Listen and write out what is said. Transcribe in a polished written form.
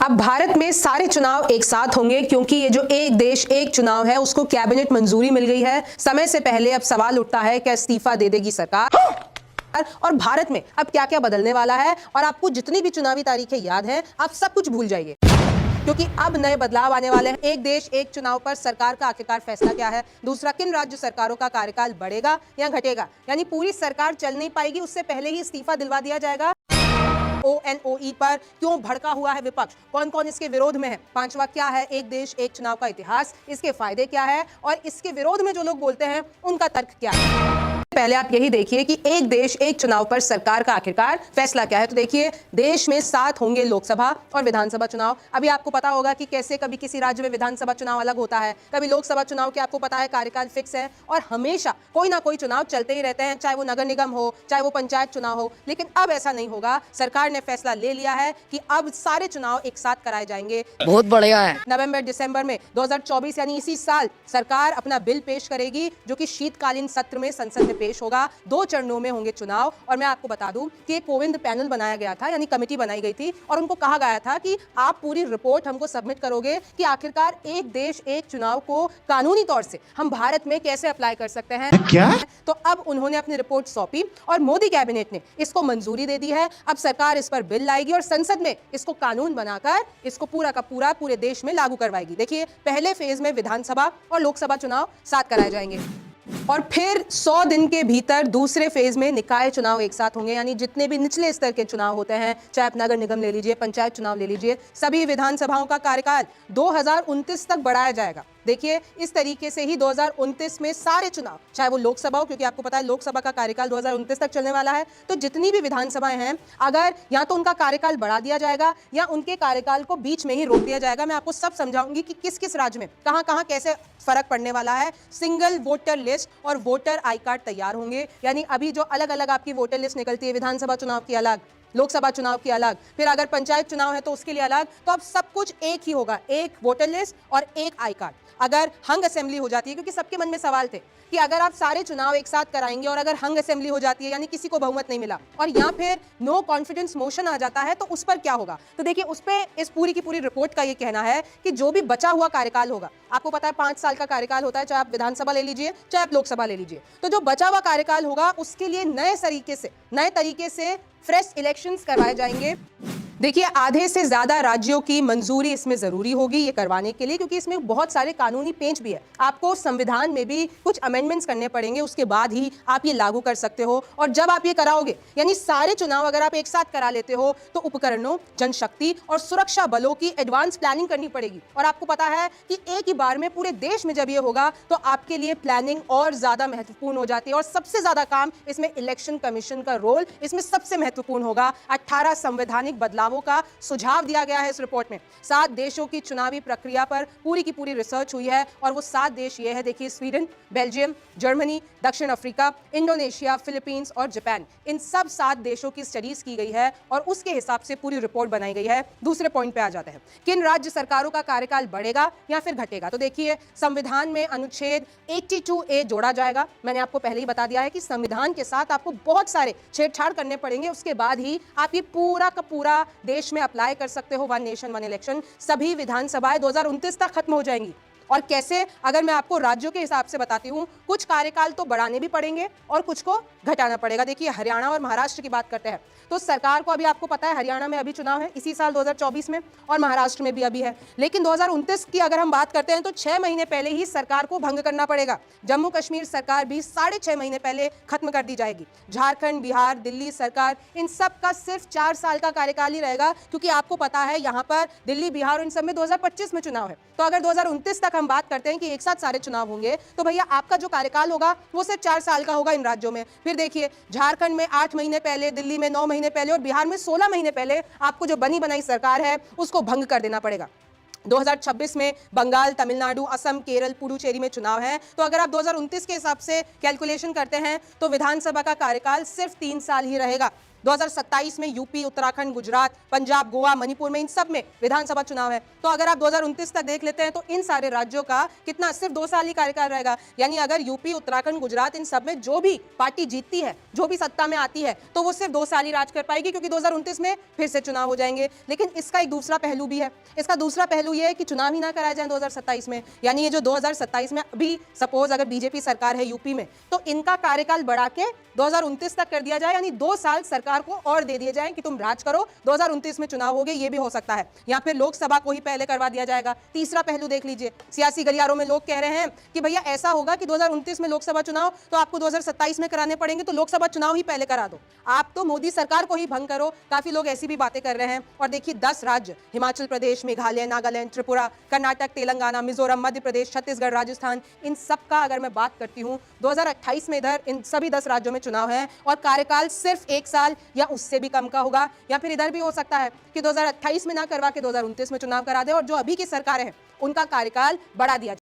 अब भारत में सारे चुनाव एक साथ होंगे क्योंकि ये जो एक देश एक चुनाव है उसको कैबिनेट मंजूरी मिल गई है समय से पहले। अब सवाल उठता है क्या इस्तीफा दे देगी सरकार और भारत में अब क्या क्या बदलने वाला है। और आपको जितनी भी चुनावी तारीखें याद हैं आप सब कुछ भूल जाइए क्योंकि अब नए बदलाव आने वाले हैं। एक देश एक चुनाव पर सरकार का आखिरकार फैसला क्या है। दूसरा, किन राज्य सरकारों का कार्यकाल बढ़ेगा या घटेगा, यानी पूरी सरकार चल नहीं पाएगी उससे पहले ही इस्तीफा दिलवा दिया जाएगा। ONOE पर क्यों भड़का हुआ है विपक्ष, कौन कौन इसके विरोध में है। पांचवा, क्या है एक देश एक चुनाव का इतिहास, इसके फायदे क्या है और इसके विरोध में जो लोग बोलते हैं उनका तर्क क्या है। पहले आप यही देखिए कि एक देश एक चुनाव पर सरकार का आखिरकार फैसला क्या है। तो देखिए, देश में 7 होंगे लोकसभा और विधानसभा चुनाव। अभी आपको पता होगा कि कैसे कभी किसी राज्य में विधानसभा चुनाव अलग होता है, कभी लोकसभा चुनाव के आपको पता है कार्यकाल फिक्स है और हमेशा कोई ना कोई चुनाव चलते ही रहते हैं, चाहे वो नगर निगम हो चाहे वो पंचायत चुनाव हो। लेकिन अब ऐसा नहीं होगा, सरकार ने फैसला ले लिया है कि अब सारे चुनाव एक साथ कराए जाएंगे। बहुत बढ़िया है। नवंबर दिसंबर में 2024 यानी इसी साल सरकार अपना बिल पेश करेगी जो कि शीतकालीन सत्र में संसद में पेश होगा। 2 चरणों में होंगे चुनाव। और मैं आपको बता दूं कि एक कोविंद पैनल बनाया गया था, यानी कमेटी बनाई गई थी और उनको कहा गया था कि आप पूरी रिपोर्ट हमको सबमिट करोगे कि आखिरकार एक देश एक चुनाव को कानूनी तौर से हम भारत में कैसे अप्लाई कर सकते हैं। क्या? तो अब उन्होंने अपनी रिपोर्ट सौंपी और मोदी कैबिनेट ने इसको मंजूरी दे दी है। अब सरकार इस पर बिल लाएगी और संसद में इसको कानून बनाकर इसको पूरा का पूरा पूरे देश में लागू करवाएगी। देखिए, पहले फेज में विधानसभा और लोकसभा चुनाव साथ कराए जाएंगे और फिर 100 दिन के भीतर दूसरे फेज में निकाय चुनाव एक साथ होंगे, यानी जितने भी निचले स्तर के चुनाव होते हैं, चाहे आप नगर निगम ले लीजिए, पंचायत चुनाव ले लीजिए, सभी विधानसभाओं का कार्यकाल 2029 तक बढ़ाया जाएगा। देखिए, इस तरीके से ही 2029 में सारे चुनाव, चाहे वो लोकसभा हो, क्योंकि आपको पता है लोकसभा का कार्यकाल 2029 तक चलने वाला है, तो जितनी भी विधानसभाएं हैं अगर या तो उनका कार्यकाल बढ़ा दिया जाएगा या उनके कार्यकाल को बीच में ही रोक दिया जाएगा। मैं आपको सब समझाऊंगी कि किस किस राज्य में कहां कहां कैसे फर्क पड़ने वाला है। सिंगल वोटर लिस्ट और वोटर आई कार्ड तैयार होंगे, यानी अभी जो अलग अलग आपकी वोटर लिस्ट निकलती है, विधानसभा चुनाव की अलग, लोकसभा चुनाव की अलग, फिर अगर पंचायत चुनाव है तो उसके लिए अलग, तो अब सब कुछ एक ही होगा, एक वोटर लिस्ट और एक आई कार्ड। अगर हंग असेंबली हो जाती है, क्योंकि सबके मन में सवाल थे कि अगर आप सारे चुनाव एक साथ कराएंगे और अगर हंग असेंबली हो जाती है, यानी किसी को बहुमत नहीं मिला और या फिर नो कॉन्फिडेंस मोशन आ जाता है, तो उस पर क्या होगा। तो देखिए, उस पे इस पूरी की पूरी रिपोर्ट का ये कहना है कि जो भी बचा हुआ कार्यकाल होगा, आपको पता है 5 साल का कार्यकाल होता है, चाहे आप विधानसभा ले लीजिए चाहे आप लोकसभा ले लीजिए, तो जो बचा हुआ कार्यकाल होगा उसके लिए नए तरीके से फ्रेश इलेक्शंस करवाए जाएंगे। देखिए, आधे से ज्यादा राज्यों की मंजूरी इसमें जरूरी होगी ये करवाने के लिए, क्योंकि इसमें बहुत सारे कानूनी पेंच भी है। आपको संविधान में भी कुछ अमेंडमेंट्स करने पड़ेंगे, उसके बाद ही आप ये लागू कर सकते हो। और जब आप ये कराओगे, यानी सारे चुनाव अगर आप एक साथ करा लेते हो, तो उपकरणों, जनशक्ति और सुरक्षा बलों की एडवांस प्लानिंग करनी पड़ेगी। और आपको पता है कि एक ही बार में पूरे देश में जब ये होगा तो आपके लिए प्लानिंग और ज्यादा महत्वपूर्ण हो जाती है। और सबसे ज्यादा काम इसमें इलेक्शन कमीशन का रोल इसमें सबसे महत्वपूर्ण होगा। 18 संवैधानिक बदलाव का सुझाव दिया गया है इस रिपोर्ट में। 7 देशों की चुनावी प्रक्रिया पर पूरी की पूरी रिसर्च हुई है और वो 7 देश ये है, देखिए, स्वीडन, बेल्जियम, जर्मनी, दक्षिण अफ्रीका, इंडोनेशिया, फिलीपींस और जापान। इन सब 7 देशों की स्टडीज की गई है और उसके हिसाब से पूरी रिपोर्ट बनाई गई है। दूसरे पॉइंट पे आ जाते हैं, किन राज्य सरकारों का कार्यकाल बढ़ेगा या फिर घटेगा। तो देखिए, संविधान में अनुच्छेद 82A जोड़ा जाएगा। मैंने आपको पहले ही बता दिया है कि संविधान के साथ आपको बहुत सारे छेड़छाड़ करने पड़ेंगे, उसके बाद ही आप ये पूरा का पूरा देश में अप्लाई कर सकते हो। 1 नेशन 1 इलेक्शन। सभी विधानसभाएं 2029 तक खत्म हो जाएंगी। और कैसे, अगर मैं आपको राज्यों के हिसाब से बताती हूँ, कुछ कार्यकाल तो बढ़ाने भी पड़ेंगे और कुछ को घटाना पड़ेगा। देखिए, हरियाणा और महाराष्ट्र की बात करते हैं तो सरकार को अभी आपको पता है हरियाणा में अभी चुनाव है इसी साल 2024 में और महाराष्ट्र में भी अभी है। लेकिन 2029 की अगर हम बात करते हैं तो 6 महीने पहले ही सरकार को भंग करना पड़ेगा। जम्मू कश्मीर सरकार भी 6.5 महीने पहले खत्म कर दी जाएगी। झारखंड, बिहार, दिल्ली सरकार, इन सब का सिर्फ 4 साल का कार्यकाल ही रहेगा, क्योंकि आपको पता है यहाँ पर दिल्ली, बिहार और इन सब में 2025 में चुनाव है। तो अगर 2029 तक हम बात करते हैं कि एक साथ सारे चुनाव होंगे, तो भैया आपका जो कार्यकाल होगा वो सिर्फ 4 साल का होगा इन राज्यों में। फिर देखिए, झारखंड में 8 महीने पहले, दिल्ली में 9 महीने पहले और बिहार में 16 महीने पहले आपको जो बनी बनाई सरकार है उसको भंग कर देना पड़ेगा। 2026 में बंगाल, तमिलनाडु, असम, केरल, पुडुचेरी में चुनाव है। तो अगर आप 2029 के हिसाब से कैलकुलेशन करते हैं तो विधानसभा का कार्यकाल सिर्फ 3 साल ही रहेगा। 2027 में यूपी, उत्तराखंड, गुजरात, पंजाब, गोवा, मणिपुर में इन सब में विधानसभा चुनाव है। तो अगर आप 2029 तक देख लेते हैं तो इन सारे राज्यों का कितना सिर्फ 2 साल ही कार्यकाल रहेगा। यानी अगर यूपी, उत्तराखंड, गुजरात इन सब में जो भी पार्टी जीतती है, जो भी सत्ता में आती है, तो वो सिर्फ 2 साल ही राज कर पाएगी, क्योंकि 2029 में फिर से चुनाव हो जाएंगे। लेकिन इसका एक दूसरा पहलू भी है। इसका दूसरा पहलू ये है कि चुनाव ही ना कराए जाए 2027 में। यानी ये जो 2027 में अभी सपोज अगर बीजेपी सरकार है यूपी में, तो इनका कार्यकाल बढ़ा के 2029 तक कर दिया जाए, यानी 2 साल सरकार को और दे दिए जाए कि तुम राज करो, 2029 में चुनाव हो गए, ये भी हो सकता है। या फिर लोकसभा को ही पहले करवा दिया जाएगा। तीसरा पहलू देख लीजिए, सियासी गलियारों में लोग कह रहे हैं कि भैया ऐसा होगा कि 2029 में लोकसभा चुनाव तो आपको 2027 में कराने पड़ेंगे, तो लोकसभा चुनाव ही पहले करा दो, आप तो मोदी सरकार को ही भंग करो। काफी लोग ऐसी भी बातें कर रहे हैं। और देखिए 10 राज्य, हिमाचल प्रदेश, मेघालय, नागालैंड, त्रिपुरा, कर्नाटक, तेलंगाना, मिजोरम, मध्य प्रदेश, छत्तीसगढ़, राजस्थान, इन सब का अगर मैं बात करती हूं, 2028 में इधर इन सभी 10 राज्यों में चुनाव है और कार्यकाल सिर्फ 1 साल या उससे भी कम का होगा। या फिर इधर भी हो सकता है कि 2028 में ना करवा के 2029 में चुनाव करा दे और जो अभी की सरकार है उनका कार्यकाल बढ़ा दिया जाए।